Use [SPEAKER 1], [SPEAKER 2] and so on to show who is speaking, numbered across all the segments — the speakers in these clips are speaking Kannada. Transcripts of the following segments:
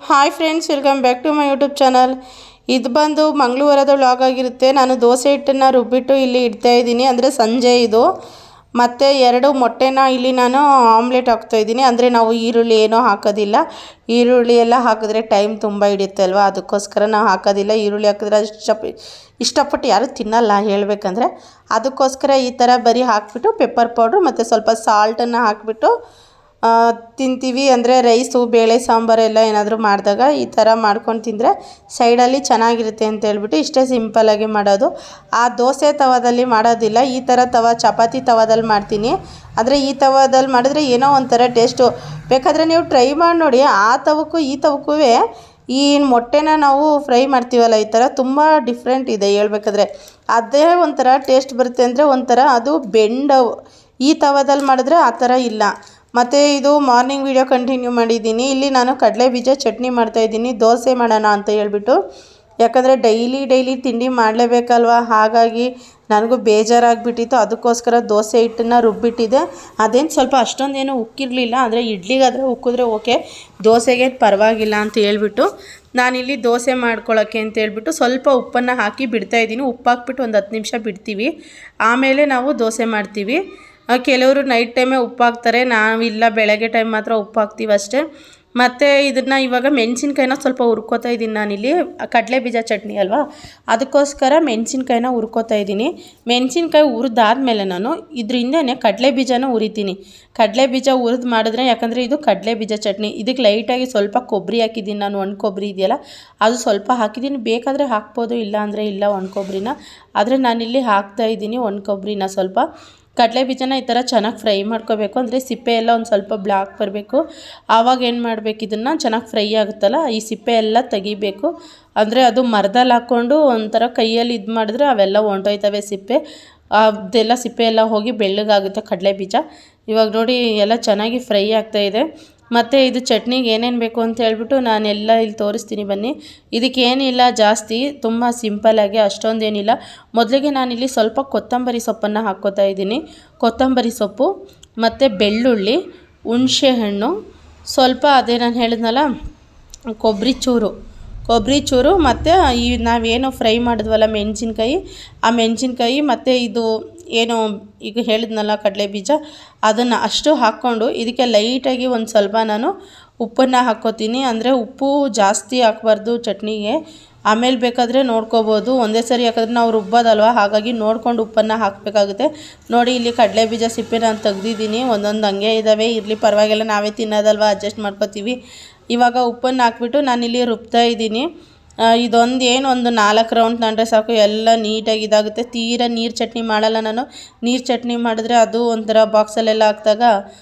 [SPEAKER 1] Hi friends, welcome back to my YouTube channel. ಇದು ಬಂದು ಮಂಗಳವಾರದ ವ್ಲಾಗ್ ಆಗಿರುತ್ತೆ. ನಾನು ದೋಸೆ ಹಿಟ್ಟನ್ನು ರುಬ್ಬಿಟ್ಟು ಇಲ್ಲಿ ಇಡ್ತಾ ಇದ್ದೀನಿ, ಅಂದರೆ ಸಂಜೆ ಇದು. ಮತ್ತು 2 ಮೊಟ್ಟೆನ ಇಲ್ಲಿ ನಾನು ಆಮ್ಲೆಟ್ ಹಾಕ್ತಾಯಿದ್ದೀನಿ. ಅಂದರೆ ನಾವು ಈರುಳ್ಳಿ ಏನೂ ಹಾಕೋದಿಲ್ಲ. ಈರುಳ್ಳಿ ಎಲ್ಲ ಹಾಕಿದ್ರೆ ಟೈಮ್ ತುಂಬ ಹಿಡಿಯುತ್ತೆ ಅಲ್ವಾ, ಅದಕ್ಕೋಸ್ಕರ ನಾವು ಹಾಕೋದಿಲ್ಲ. ಈರುಳ್ಳಿ ಹಾಕಿದ್ರೆ ಇಷ್ಟಪಟ್ಟು ಯಾರೂ ತಿನ್ನಲ್ಲ ಹೇಳಬೇಕಂದ್ರೆ. ಅದಕ್ಕೋಸ್ಕರ ಈ ಥರ ಬರೀ ಹಾಕಿಬಿಟ್ಟು ಪೆಪ್ಪರ್ ಪೌಡ್ರು ಮತ್ತು ಸ್ವಲ್ಪ ಸಾಲ್ಟನ್ನು ಹಾಕಿಬಿಟ್ಟು ತಿಂತೀವಿ. ಅಂದರೆ ರೈಸು, ಬೇಳೆ ಸಾಂಬಾರು ಎಲ್ಲ ಏನಾದರೂ ಮಾಡಿದಾಗ ಈ ಥರ ಮಾಡ್ಕೊಂಡು ತಿಂದರೆ ಸೈಡಲ್ಲಿ ಚೆನ್ನಾಗಿರುತ್ತೆ ಅಂತ ಹೇಳ್ಬಿಟ್ಟು ಇಷ್ಟೇ ಸಿಂಪಲ್ಲಾಗಿ ಮಾಡೋದು. ಆ ದೋಸೆ ತವಾದಲ್ಲಿ ಮಾಡೋದಿಲ್ಲ, ಈ ಥರ ಚಪಾತಿ ತವಾದಲ್ಲಿ ಮಾಡ್ತೀನಿ. ಆದರೆ ಈ ತವಾದಲ್ಲಿ ಮಾಡಿದ್ರೆ ಏನೋ ಒಂಥರ ಟೇಸ್ಟು. ಬೇಕಾದರೆ ನೀವು ಟ್ರೈ ಮಾಡಿ ನೋಡಿ. ಆ ತವಕ್ಕೂ ಈ ತವಕ್ಕೂ ಈ ಮೊಟ್ಟೆನ ನಾವು ಫ್ರೈ ಮಾಡ್ತೀವಲ್ಲ, ಈ ಥರ ತುಂಬ ಡಿಫ್ರೆಂಟ್ ಇದೆ ಹೇಳ್ಬೇಕಾದ್ರೆ. ಅದೇ ಒಂಥರ ಟೇಸ್ಟ್ ಬರುತ್ತೆ. ಅಂದರೆ ಒಂಥರ ಅದು ಈ ತವಾದಲ್ಲಿ ಮಾಡಿದ್ರೆ ಆ ಥರ ಇಲ್ಲ. ಮತ್ತು ಇದು ಮಾರ್ನಿಂಗ್ ವೀಡಿಯೋ ಕಂಟಿನ್ಯೂ ಮಾಡಿದ್ದೀನಿ. ಇಲ್ಲಿ ನಾನು ಕಡಲೆ ಬೀಜ ಚಟ್ನಿ ಮಾಡ್ತಾಯಿದ್ದೀನಿ, ದೋಸೆ ಮಾಡೋಣ ಅಂತ ಹೇಳ್ಬಿಟ್ಟು. ಯಾಕಂದರೆ ಡೈಲಿ ತಿಂಡಿ ಮಾಡಲೇಬೇಕಲ್ವ, ಹಾಗಾಗಿ ನನಗೂ ಬೇಜಾರಾಗಿಬಿಟ್ಟಿತ್ತು. ಅದಕ್ಕೋಸ್ಕರ ದೋಸೆ ಹಿಟ್ಟನ್ನು ರುಬ್ಬಿಟ್ಟಿದ್ದೆ. ಅದೇನು ಸ್ವಲ್ಪ ಅಷ್ಟೊಂದೇನು ಉಕ್ಕಿರಲಿಲ್ಲ. ಅಂದರೆ ಇಡ್ಲಿಗಾದರೆ ಉಕ್ಕಿದ್ರೆ ಓಕೆ, ದೋಸೆಗೆ ಪರವಾಗಿಲ್ಲ ಅಂತ ಹೇಳ್ಬಿಟ್ಟು ನಾನಿಲ್ಲಿ ದೋಸೆ ಮಾಡ್ಕೊಳ್ಳೋಕ್ಕೆ ಅಂತ ಹೇಳ್ಬಿಟ್ಟು ಸ್ವಲ್ಪ ಉಪ್ಪನ್ನು ಹಾಕಿ ಬಿಡ್ತಾಯಿದ್ದೀನಿ. ಉಪ್ಪು ಹಾಕ್ಬಿಟ್ಟು ಒಂದು 10 ನಿಮಿಷ ಬಿಡ್ತೀವಿ, ಆಮೇಲೆ ನಾವು ದೋಸೆ ಮಾಡ್ತೀವಿ. ಕೆಲವರು ನೈಟ್ ಟೈಮೇ ಉಪ್ಪು ಹಾಕ್ತಾರೆ, ನಾವಿಲ್ಲ ಬೆಳಗ್ಗೆ ಟೈಮ್ ಮಾತ್ರ ಉಪ್ಪು ಹಾಕ್ತೀವಿ ಅಷ್ಟೇ. ಮತ್ತು ಇದನ್ನು ಇವಾಗ ಮೆಣಸಿನ್ಕಾಯಿನ ಸ್ವಲ್ಪ ಹುರ್ಕೋತಾ ಇದ್ದೀನಿ ನಾನಿಲ್ಲಿ. ಕಡಲೆ ಬೀಜ ಚಟ್ನಿ ಅಲ್ವಾ, ಅದಕ್ಕೋಸ್ಕರ ಮೆಣಸಿನ್ಕಾಯಿನ ಹುರ್ಕೋತಾ ಇದ್ದೀನಿ. ಮೆಣಸಿನ್ಕಾಯಿ ಹುರಿದಾದ್ಮೇಲೆ ನಾನು ಇದರಿಂದನೇ ಕಡಲೆ ಬೀಜನ ಹುರಿತೀನಿ. ಕಡಲೆ ಬೀಜ ಹುರಿದು ಮಾಡಿದ್ರೆ, ಯಾಕಂದರೆ ಇದು ಕಡಲೆ ಬೀಜ ಚಟ್ನಿ, ಇದಕ್ಕೆ ಲೈಟಾಗಿ ಸ್ವಲ್ಪ ಕೊಬ್ಬರಿ ಹಾಕಿದ್ದೀನಿ ನಾನು. ಒಣ ಕೊಬ್ಬರಿ ಇದೆಯಲ್ಲ, ಅದು ಸ್ವಲ್ಪ ಹಾಕಿದ್ದೀನಿ. ಬೇಕಾದರೆ ಹಾಕ್ಬೋದು, ಇಲ್ಲ ಅಂದರೆ ಇಲ್ಲ ಒಣ ಕೊಬ್ಬರಿನ. ಆದರೆ ನಾನಿಲ್ಲಿ ಹಾಕ್ತಾಯಿದ್ದೀನಿ ಒಣ ಕೊಬ್ಬರಿನ ಸ್ವಲ್ಪ. ಕಡಲೆ ಬೀಜನ ಈ ಥರ ಚೆನ್ನಾಗಿ ಫ್ರೈ ಮಾಡ್ಕೋಬೇಕು. ಅಂದರೆ ಸಿಪ್ಪೆ ಎಲ್ಲ ಒಂದು ಸ್ವಲ್ಪ ಬ್ಲಾಕ್ ಬರಬೇಕು. ಆವಾಗ ಏನು ಮಾಡಬೇಕು, ಇದನ್ನು ಚೆನ್ನಾಗಿ ಫ್ರೈ ಆಗುತ್ತಲ್ಲ, ಈ ಸಿಪ್ಪೆ ಎಲ್ಲ ತೆಗಿಬೇಕು. ಅಂದರೆ ಅದು ಮರದಲ್ಲಿ ಹಾಕ್ಕೊಂಡು ಒಂಥರ ಕೈಯಲ್ಲಿ ಇದು ಮಾಡಿದ್ರೆ ಅವೆಲ್ಲ ಹೊಂಟೋಯ್ತವೆ ಸಿಪ್ಪೆ. ಅದೆಲ್ಲ ಸಿಪ್ಪೆ ಎಲ್ಲ ಹೋಗಿ ಬೆಳ್ಳಗಾಗುತ್ತೆ ಕಡಲೆ ಬೀಜ. ಇವಾಗ ನೋಡಿ ಎಲ್ಲ ಚೆನ್ನಾಗಿ ಫ್ರೈ ಆಗ್ತಾಯಿದೆ. ಮತ್ತು ಇದು ಚಟ್ನಿಗೆ ಏನೇನು ಬೇಕು ಅಂತ ಹೇಳ್ಬಿಟ್ಟು ನಾನೆಲ್ಲ ಇಲ್ಲಿ ತೋರಿಸ್ತೀನಿ ಬನ್ನಿ. ಇದಕ್ಕೇನಿಲ್ಲ ಜಾಸ್ತಿ, ತುಂಬ ಸಿಂಪಲ್ಲಾಗಿ, ಅಷ್ಟೊಂದೇನಿಲ್ಲ. ಮೊದಲಿಗೆ ನಾನಿಲ್ಲಿ ಸ್ವಲ್ಪ ಕೊತ್ತಂಬರಿ ಸೊಪ್ಪನ್ನು ಹಾಕ್ಕೋತಾ ಇದ್ದೀನಿ. ಕೊತ್ತಂಬರಿ ಸೊಪ್ಪು ಮತ್ತು ಬೆಳ್ಳುಳ್ಳಿ, ಹುಣಸೆ ಹಣ್ಣು, ಸ್ವಲ್ಪ ಅದೇ ನಾನು ಹೇಳಿದ್ನಲ್ಲ ಕೊಬ್ಬರಿ ಚೂರು ಮತ್ತು ಈ ನಾವೇನು ಫ್ರೈ ಮಾಡಿದ್ವಲ್ಲ ಮೆಣಸಿನ್ಕಾಯಿ, ಆ ಮೆಣಸಿನ್ಕಾಯಿ ಮತ್ತು ಇದು ಏನು ಈಗ ಹೇಳಿದ್ನಲ್ಲ ಕಡಲೆ ಬೀಜ, ಅದನ್ನು ಅಷ್ಟು ಹಾಕ್ಕೊಂಡು ಇದಕ್ಕೆ ಲೈಟಾಗಿ ಒಂದು ಸ್ವಲ್ಪ ನಾನು ಉಪ್ಪನ್ನು ಹಾಕ್ಕೋತೀನಿ. ಅಂದರೆ ಉಪ್ಪು ಜಾಸ್ತಿ ಹಾಕ್ಬಾರ್ದು ಚಟ್ನಿಗೆ, ಆಮೇಲೆ ಬೇಕಾದರೆ ನೋಡ್ಕೋಬೋದು. ಒಂದೇ ಸರಿ ಯಾಕಂದರೆ ನಾವು ರುಬ್ಬೋದಲ್ವ, ಹಾಗಾಗಿ ನೋಡ್ಕೊಂಡು ಉಪ್ಪನ್ನು ಹಾಕಬೇಕಾಗುತ್ತೆ. ನೋಡಿ ಇಲ್ಲಿ ಕಡಲೆ ಬೀಜ ಸಿಪ್ಪೆ ನಾನು ತೆಗ್ದಿದ್ದೀನಿ, ಒಂದೊಂದು ಹಂಗೆ ಇದ್ದಾವೆ, ಇರಲಿ ಪರವಾಗಿಲ್ಲ, ನಾವೇ ತಿನ್ನೋದಲ್ವ, ಅಡ್ಜಸ್ಟ್ ಮಾಡ್ಕೋತೀವಿ. ಇವಾಗ ಉಪ್ಪನ್ನು ಹಾಕ್ಬಿಟ್ಟು ನಾನಿಲ್ಲಿ ರುಬ್ತಾ ಇದ್ದೀನಿ. ಇದೊಂದು ಏನು ಒಂದು 4 ರೌಂಡ್ ತಂದರೆ ಸಾಕು, ಎಲ್ಲ ನೀಟಾಗಿ ಇದಾಗುತ್ತೆ. ತೀರಾ ನೀರು ಚಟ್ನಿ ಮಾಡಲ್ಲ ನಾನು. ನೀರು ಚಟ್ನಿ ಮಾಡಿದ್ರೆ ಅದು ಒಂಥರ ಬಾಕ್ಸಲ್ಲೆಲ್ಲ ಹಾಕಿದಾಗ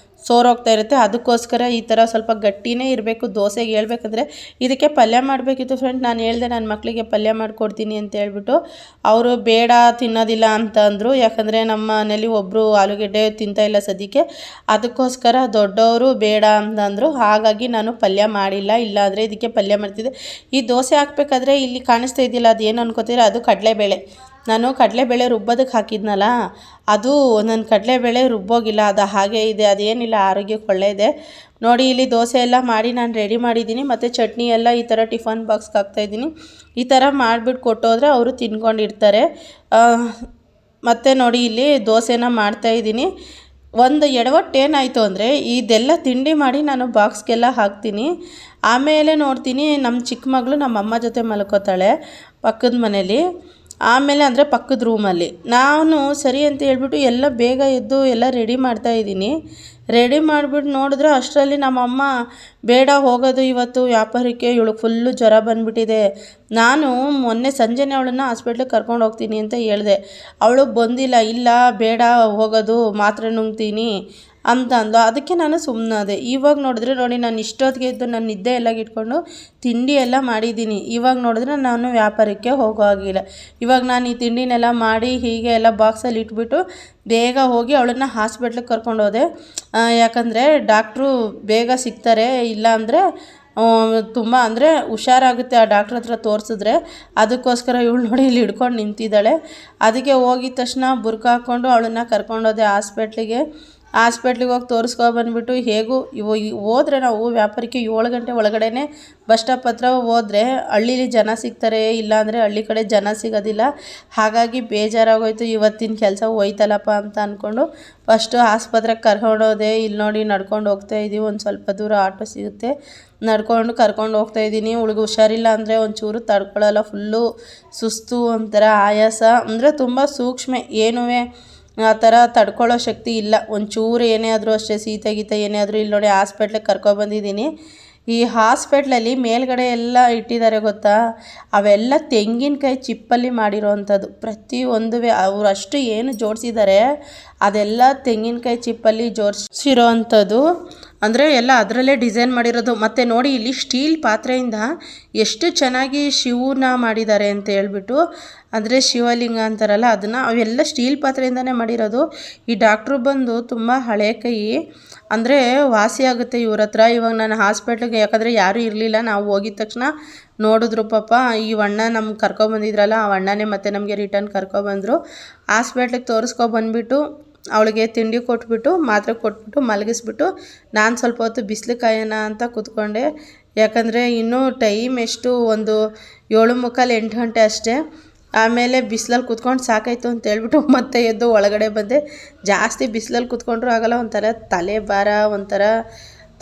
[SPEAKER 1] ಸೋರೋಗ್ತಾ ಇರುತ್ತೆ. ಅದಕ್ಕೋಸ್ಕರ ಈ ಥರ ಸ್ವಲ್ಪ ಗಟ್ಟಿನೇ ಇರಬೇಕು ದೋಸೆಗೆ ಹೇಳ್ಬೇಕಂದ್ರೆ. ಇದಕ್ಕೆ ಪಲ್ಯ ಮಾಡಬೇಕಿತ್ತು ಫ್ರೆಂಡ್, ನಾನು ಹೇಳಿದೆ ನನ್ನ ಮಕ್ಕಳಿಗೆ ಪಲ್ಯ ಮಾಡಿಕೊಡ್ತೀನಿ ಅಂತ ಹೇಳ್ಬಿಟ್ಟು. ಅವರು ಬೇಡ, ತಿನ್ನೋದಿಲ್ಲ ಅಂತ ಅಂದರು. ಯಾಕಂದರೆ ನಮ್ಮ ಮನೇಲಿ ಒಬ್ಬರು ಆಲೂಗೆಡ್ಡೆ ತಿಂತಾಯಿಲ್ಲ ಸದ್ಯಕ್ಕೆ, ಅದಕ್ಕೋಸ್ಕರ ದೊಡ್ಡವರು ಬೇಡ ಅಂತಂದರು. ಹಾಗಾಗಿ ನಾನು ಪಲ್ಯ ಮಾಡಿಲ್ಲ, ಇಲ್ಲಾಂದರೆ ಇದಕ್ಕೆ ಪಲ್ಯ ಮಾಡ್ತಿದ್ದೆ. ಈ ದೋಸೆ ಹಾಕಬೇಕಾದ್ರೆ ಇಲ್ಲಿ ಕಾಣಿಸ್ತಾ ಇದೆಯಲ್ಲ, ಅದು ಏನು ಅನ್ಕೋತೀರ, ಅದು ಕಡಲೆಬೇಳೆ. ನಾನು ಕಡಲೆಬೇಳೆ ರುಬ್ಬೋದಕ್ಕೆ ಹಾಕಿದ್ನಲ್ಲ, ಅದು ನನ್ನ ಕಡಲೆಬೇಳೆ ರುಬ್ಬೋಗಿಲ್ಲ, ಅದು ಹಾಗೇ ಇದೆ. ಅದೇನಿಲ್ಲ, ಆರೋಗ್ಯಕ್ಕೆ ಒಳ್ಳೆಯದೇ. ನೋಡಿ ಇಲ್ಲಿ ದೋಸೆ ಎಲ್ಲ ಮಾಡಿ ನಾನು ರೆಡಿ ಮಾಡಿದ್ದೀನಿ. ಮತ್ತು ಚಟ್ನಿ ಎಲ್ಲ ಈ ಥರ ಟಿಫನ್ ಬಾಕ್ಸ್ಗೆ ಹಾಕ್ತಾಯಿದ್ದೀನಿ. ಈ ಥರ ಮಾಡಿಬಿಟ್ಟು ಕೊಟ್ಟೋದ್ರೆ ಅವರು ತಿನ್ಕೊಂಡಿರ್ತಾರೆ. ಮತ್ತು ನೋಡಿ ಇಲ್ಲಿ ದೋಸೆನ ಮಾಡ್ತಾಯಿದ್ದೀನಿ. ಒಂದು ಎಡವಟ್ಟು ಏನಾಯಿತು ಅಂದರೆ, ಇದೆಲ್ಲ ತಿಂಡಿ ಮಾಡಿ ನಾನು ಬಾಕ್ಸ್ಗೆಲ್ಲ ಹಾಕ್ತೀನಿ. ಆಮೇಲೆ ನೋಡ್ತೀನಿ ನಮ್ಮ ಚಿಕ್ಕ ಮಗಳು ನಮ್ಮ ಅಮ್ಮ ಜೊತೆ ಮಲ್ಕೋತಾಳೆ ಪಕ್ಕದ ಮನೇಲಿ. ಆಮೇಲೆ ಅಂದರೆ ಪಕ್ಕದ ರೂಮಲ್ಲಿ ನಾನು ಸರಿ ಅಂತ ಹೇಳ್ಬಿಟ್ಟು ಎಲ್ಲ ಬೇಗ ಎದ್ದು ಎಲ್ಲ ರೆಡಿ ಮಾಡ್ತಾಯಿದ್ದೀನಿ. ರೆಡಿ ಮಾಡಿಬಿಟ್ಟು ನೋಡಿದ್ರೆ ಅಷ್ಟರಲ್ಲಿ ನಮ್ಮಮ್ಮ ಬೇಡ ಹೋಗೋದು ಇವತ್ತು ವ್ಯಾಪಾರಕ್ಕೆ, ಇವಳು ಫುಲ್ಲು ಜ್ವರ ಬಂದುಬಿಟ್ಟಿದೆ. ನಾನು ಮೊನ್ನೆ ಸಂಜೆನೇ ಅವಳನ್ನು ಹಾಸ್ಪಿಟ್ಲಿಗೆ ಕರ್ಕೊಂಡು ಹೋಗ್ತೀನಿ ಅಂತ ಹೇಳಿದೆ. ಅವಳು ಬಂದಿಲ್ಲ, ಇಲ್ಲ ಬೇಡ ಹೋಗೋದು, ಮಾತ್ರೆ ನುಂಗ್ತೀನಿ ಅಂತ ಅಂದು. ಅದಕ್ಕೆ ನಾನು ಸುಮ್ಮನಾದೆ. ಇವಾಗ ನೋಡಿದ್ರೆ ನೋಡಿ, ನಾನು ಇಷ್ಟೊತ್ತಿಗೆ ಇದ್ದು ನನ್ನ ನಿದ್ದೆ ಎಲ್ಲ ಇಟ್ಕೊಂಡು ತಿಂಡಿ ಎಲ್ಲ ಮಾಡಿದ್ದೀನಿ. ಇವಾಗ ನೋಡಿದ್ರೆ ನಾನು ವ್ಯಾಪಾರಕ್ಕೆ ಹೋಗೋ ಆಗಿಲ್ಲ. ಇವಾಗ ನಾನು ಈ ತಿಂಡಿನೆಲ್ಲ ಮಾಡಿ ಹೀಗೆ ಎಲ್ಲ ಬಾಕ್ಸಲ್ಲಿ ಇಟ್ಬಿಟ್ಟು ಬೇಗ ಹೋಗಿ ಅವಳನ್ನು ಹಾಸ್ಪಿಟ್ಲಿಗೆ ಕರ್ಕೊಂಡು ಹೋದೆ. ಯಾಕಂದರೆ ಡಾಕ್ಟ್ರು ಬೇಗ ಸಿಗ್ತಾರೆ, ಇಲ್ಲ ಅಂದರೆ ತುಂಬ ಅಂದರೆ ಹುಷಾರಾಗುತ್ತೆ ಆ ಡಾಕ್ಟ್ರ್ ಹತ್ರ ತೋರಿಸಿದ್ರೆ. ಅದಕ್ಕೋಸ್ಕರ ಇವಳು ನೋಡಿ ಇಲ್ಲಿ ಹಿಡ್ಕೊಂಡು ನಿಂತಿದ್ದಾಳೆ. ಅದಕ್ಕೆ ಹೋಗಿದ ತಕ್ಷಣ ಬುರ್ಕ ಹಾಕ್ಕೊಂಡು ಅವಳನ್ನು ಕರ್ಕೊಂಡೋದೆ ಹಾಸ್ಪಿಟ್ಲಿಗೆ. ಹಾಸ್ಪಿಟ್ಲಿಗೆ ಹೋಗಿ ತೋರಿಸ್ಕೊಬಂದ್ಬಿಟ್ಟು ಹೇಗೂ ಹೋದ್ರೆ ನಾವು ವ್ಯಾಪಾರಕ್ಕೆ 7 ಗಂಟೆ ಒಳಗಡೆ ಬಸ್ ಸ್ಟಾಪ್ ಹತ್ರ ಹೋದರೆ ಹಳ್ಳೀಲಿ ಜನ ಸಿಗ್ತಾರೆ, ಇಲ್ಲಾಂದರೆ ಹಳ್ಳಿ ಕಡೆ ಜನ ಸಿಗೋದಿಲ್ಲ. ಹಾಗಾಗಿ ಬೇಜಾರಾಗೋಯ್ತು, ಇವತ್ತಿನ ಕೆಲಸ ಹೋಯ್ತಲ್ಲಪ್ಪ ಅಂತ ಅಂದ್ಕೊಂಡು ಫಸ್ಟು ಆಸ್ಪತ್ರೆಗೆ ಕರ್ಕೊಂಡೋದೆ. ಇಲ್ಲಿ ನೋಡಿ ನಡ್ಕೊಂಡು ಹೋಗ್ತಾಯಿದ್ದೀವಿ, ಒಂದು ಸ್ವಲ್ಪ ದೂರ ಆಟೋ ಸಿಗುತ್ತೆ, ಕರ್ಕೊಂಡು ಹೋಗ್ತಾಯಿದ್ದೀನಿ. ಹುಷಾರಿಲ್ಲ ಅಂದರೆ ಒಂಚೂರು ತಡ್ಕೊಳ್ಳಲ್ಲ, ಫುಲ್ಲು ಸುಸ್ತು, ಒಂಥರ ಆಯಾಸ, ಅಂದರೆ ತುಂಬ ಸೂಕ್ಷ್ಮ, ಏನೂ ಆ ಥರ ತಡ್ಕೊಳ್ಳೋ ಶಕ್ತಿ ಇಲ್ಲ. ಒಂಚೂರು ಏನೇ ಆದರೂ ಅಷ್ಟೇ, ಶೀತ ಗೀತ ಏನೇ ಆದರೂ ಇಲ್ಲಿ ನೋಡಿ ಹಾಸ್ಪಿಟ್ಲಿಗೆ ಕರ್ಕೊಬಂದಿದ್ದೀನಿ. ಈ ಹಾಸ್ಪಿಟ್ಲಲ್ಲಿ ಮೇಲ್ಗಡೆ ಎಲ್ಲ ಇಟ್ಟಿದ್ದಾರೆ ಗೊತ್ತಾ, ಅವೆಲ್ಲ ತೆಂಗಿನಕಾಯಿ ಚಿಪ್ಪಲ್ಲಿ ಮಾಡಿರೋವಂಥದ್ದು. ಪ್ರತಿಯೊಂದು ಅವರು ಅಷ್ಟು ಏನು ಜೋಡಿಸಿದ್ದಾರೆ ಅದೆಲ್ಲ ತೆಂಗಿನಕಾಯಿ ಚಿಪ್ಪಲ್ಲಿ ಜೋಡಿಸಿರೋ ಅಂಥದ್ದು. ಅಂದರೆ ಎಲ್ಲ ಅದರಲ್ಲೇ ಡಿಸೈನ್ ಮಾಡಿರೋದು. ಮತ್ತು ನೋಡಿ ಇಲ್ಲಿ ಸ್ಟೀಲ್ ಪಾತ್ರೆಯಿಂದ ಎಷ್ಟು ಚೆನ್ನಾಗಿ ಶಿವನ ಮಾಡಿದ್ದಾರೆ ಅಂತ ಹೇಳ್ಬಿಟ್ಟು, ಅಂದರೆ ಶಿವಲಿಂಗ ಅಂತಾರಲ್ಲ ಅದನ್ನು, ಅವೆಲ್ಲ ಸ್ಟೀಲ್ ಪಾತ್ರೆಯಿಂದನೇ ಮಾಡಿರೋದು. ಈ ಡಾಕ್ಟ್ರು ಬಂದು ತುಂಬ ಹಳೆ ಕೈ, ಅಂದರೆ ವಾಸಿ ಆಗುತ್ತೆ ಇವ್ರ ಹತ್ರ. ಇವಾಗ ನಾನು ಹಾಸ್ಪಿಟ್ಲಿಗೆ, ಯಾಕಂದರೆ ಯಾರೂ ಇರಲಿಲ್ಲ, ನಾವು ಹೋಗಿದ ತಕ್ಷಣ ನೋಡಿದ್ರು ಪಾಪ. ಈ ಅಣ್ಣ ನಮ್ಗೆ ಕರ್ಕೊಬಂದಿದ್ರಲ್ಲ, ಆ ಅಣ್ಣನೇ ಮತ್ತೆ ನಮಗೆ ರಿಟರ್ನ್ ಕರ್ಕೊಬಂದರು. ಹಾಸ್ಪಿಟ್ಲಿಗೆ ತೋರಿಸ್ಕೊಬಂದ್ಬಿಟ್ಟು ಅವಳಿಗೆ ತಿಂಡಿ ಕೊಟ್ಬಿಟ್ಟು ಮಾತ್ರೆ ಕೊಟ್ಬಿಟ್ಟು ಮಲಗಿಸ್ಬಿಟ್ಟು ನಾನು ಸ್ವಲ್ಪ ಹೊತ್ತು ಬಿಸಿಲು ಕಾಯೋಣ ಅಂತ ಕೂತ್ಕೊಂಡೆ. ಯಾಕಂದರೆ ಇನ್ನೂ ಟೈಮ್ ಎಷ್ಟು, ಒಂದು 7:45 8 ಗಂಟೆ ಅಷ್ಟೇ. ಆಮೇಲೆ ಬಿಸಿಲಲ್ಲಿ ಕೂತ್ಕೊಂಡು ಸಾಕಾಯಿತು ಅಂತ ಹೇಳ್ಬಿಟ್ಟು ಮತ್ತೆ ಎದ್ದು ಒಳಗಡೆ ಬಂದೆ. ಜಾಸ್ತಿ ಬಿಸಿಲಲ್ಲಿ ಕೂತ್ಕೊಂಡ್ರೂ ಆಗಲ್ಲ, ಒಂಥರ ತಲೆ ಭಾರ, ಒಂಥರ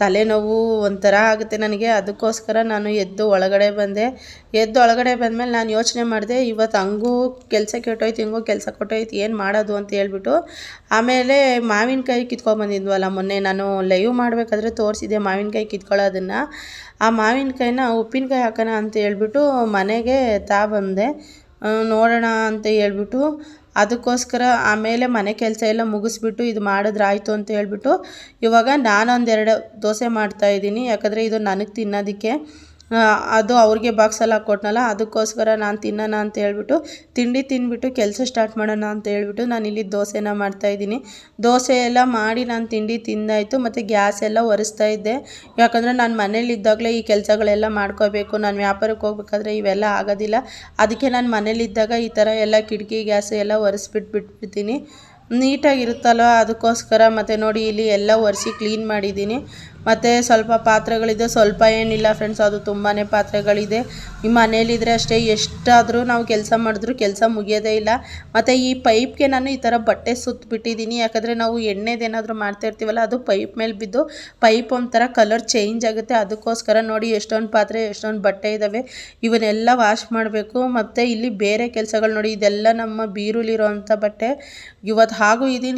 [SPEAKER 1] ತಲೆನೋವು ಒಂಥರ ಆಗುತ್ತೆ ನನಗೆ. ಅದಕ್ಕೋಸ್ಕರ ನಾನು ಎದ್ದು ಒಳಗಡೆ ಬಂದಮೇಲೆ ನಾನು ಯೋಚನೆ ಮಾಡಿದೆ, ಇವತ್ತು ಹಂಗೂ ಕೆಲಸ ಕೆಟ್ಟೋಯ್ತು, ಹಿಂಗೂ ಕೆಲಸ ಕೊಟ್ಟೋಯ್ತು, ಏನು ಮಾಡೋದು ಅಂತ ಹೇಳ್ಬಿಟ್ಟು. ಆಮೇಲೆ ಮಾವಿನಕಾಯಿ ಕಿತ್ಕೊಂಡ್ಬಂದಿದ್ವಲ್ಲ ಮೊನ್ನೆ, ನಾನು ಲೈವ್ ಮಾಡಬೇಕಾದ್ರೆ ತೋರಿಸಿದ್ದೆ ಮಾವಿನಕಾಯಿ ಕಿತ್ಕೊಳ್ಳೋದನ್ನು. ಆ ಮಾವಿನಕಾಯಿನ ಉಪ್ಪಿನಕಾಯಿ ಹಾಕೋಣ ಅಂತ ಹೇಳ್ಬಿಟ್ಟು ಮನೆಗೆ ಬಂದೆ, ನೋಡೋಣ ಅಂತ ಹೇಳ್ಬಿಟ್ಟು. ಅದಕ್ಕೋಸ್ಕರ ಆಮೇಲೆ ಮನೆ ಕೆಲಸ ಎಲ್ಲ ಮುಗಿಸ್ಬಿಟ್ಟು ಇದು ಮಾಡಿದ್ರೆ ಆಯಿತು ಅಂತ ಹೇಳ್ಬಿಟ್ಟು ಇವಾಗ ನಾನೊಂದೆರಡು ದೋಸೆ ಮಾಡ್ತಾಯಿದ್ದೀನಿ. ಯಾಕಂದರೆ ಇದು ನನಗೆ ತಿನ್ನೋದಕ್ಕೆ, ಅದು ಅವ್ರಿಗೆ ಬಾಕ್ಸಲ್ಲಿ ಹಾಕ್ಕೊಟ್ನಲ್ಲ, ಅದಕ್ಕೋಸ್ಕರ ನಾನು ತಿನ್ನೋಣ ಅಂತ ಹೇಳ್ಬಿಟ್ಟು, ತಿಂಡಿ ತಿಂದ್ಬಿಟ್ಟು ಕೆಲಸ ಸ್ಟಾರ್ಟ್ ಮಾಡೋಣ ಅಂತ ಹೇಳ್ಬಿಟ್ಟು ನಾನಿಲ್ಲಿ ದೋಸೆನ ಮಾಡ್ತಾಯಿದ್ದೀನಿ. ದೋಸೆ ಎಲ್ಲ ಮಾಡಿ ನಾನು ತಿಂಡಿ ತಿಂದಾಯಿತು. ಮತ್ತು ಗ್ಯಾಸ್ ಎಲ್ಲ ಒರೆಸ್ತಾ ಇದ್ದೆ, ಯಾಕಂದರೆ ನಾನು ಮನೇಲಿದ್ದಾಗಲೇ ಈ ಕೆಲಸಗಳೆಲ್ಲ ಮಾಡ್ಕೋಬೇಕು. ನಾನು ವ್ಯಾಪಾರಕ್ಕೆ ಹೋಗ್ಬೇಕಾದ್ರೆ ಇವೆಲ್ಲ ಆಗೋದಿಲ್ಲ. ಅದಕ್ಕೆ ನಾನು ಮನೇಲಿದ್ದಾಗ ಈ ಥರ ಎಲ್ಲ ಕಿಟಕಿ ಗ್ಯಾಸ್ ಎಲ್ಲ ಒರೆಸ್ಬಿಟ್ಬಿಡ್ತೀನಿ, ನೀಟಾಗಿರುತ್ತಲ್ವ, ಅದಕ್ಕೋಸ್ಕರ. ಮತ್ತು ನೋಡಿ ಇಲ್ಲಿ ಎಲ್ಲ ಒರೆಸಿ ಕ್ಲೀನ್ ಮಾಡಿದ್ದೀನಿ. ಮತ್ತು ಸ್ವಲ್ಪ ಪಾತ್ರೆಗಳಿದೆ, ಸ್ವಲ್ಪ ಏನಿಲ್ಲ ಫ್ರೆಂಡ್ಸ್, ಅದು ತುಂಬಾ ಪಾತ್ರೆಗಳಿದೆ. ಈ ಮನೇಲಿದ್ದರೆ ಅಷ್ಟೇ, ಎಷ್ಟಾದರೂ ನಾವು ಕೆಲಸ ಮಾಡಿದ್ರೂ ಕೆಲಸ ಮುಗಿಯೋದೇ ಇಲ್ಲ. ಮತ್ತು ಈ ಪೈಪ್ಗೆ ನಾನು ಈ ಥರ ಬಟ್ಟೆ ಸುತ್ತಬಿಟ್ಟಿದ್ದೀನಿ, ಯಾಕಂದರೆ ನಾವು ಎಣ್ಣೆದೇನಾದರೂ ಮಾಡ್ತಾಯಿರ್ತೀವಲ್ಲ, ಅದು ಪೈಪ್ ಮೇಲೆ ಬಿದ್ದು ಪೈಪ್ ಒಂಥರ ಕಲರ್ ಚೇಂಜ್ ಆಗುತ್ತೆ. ಅದಕ್ಕೋಸ್ಕರ ನೋಡಿ ಎಷ್ಟೊಂದು ಪಾತ್ರೆ, ಎಷ್ಟೊಂದು ಬಟ್ಟೆ ಇದ್ದಾವೆ, ಇವನ್ನೆಲ್ಲ ವಾಶ್ ಮಾಡಬೇಕು. ಮತ್ತು ಇಲ್ಲಿ ಬೇರೆ ಕೆಲಸಗಳು ನೋಡಿ, ಇದೆಲ್ಲ ನಮ್ಮ ಬೀರುಲಿರೋವಂಥ ಬಟ್ಟೆ. ಇವತ್ತು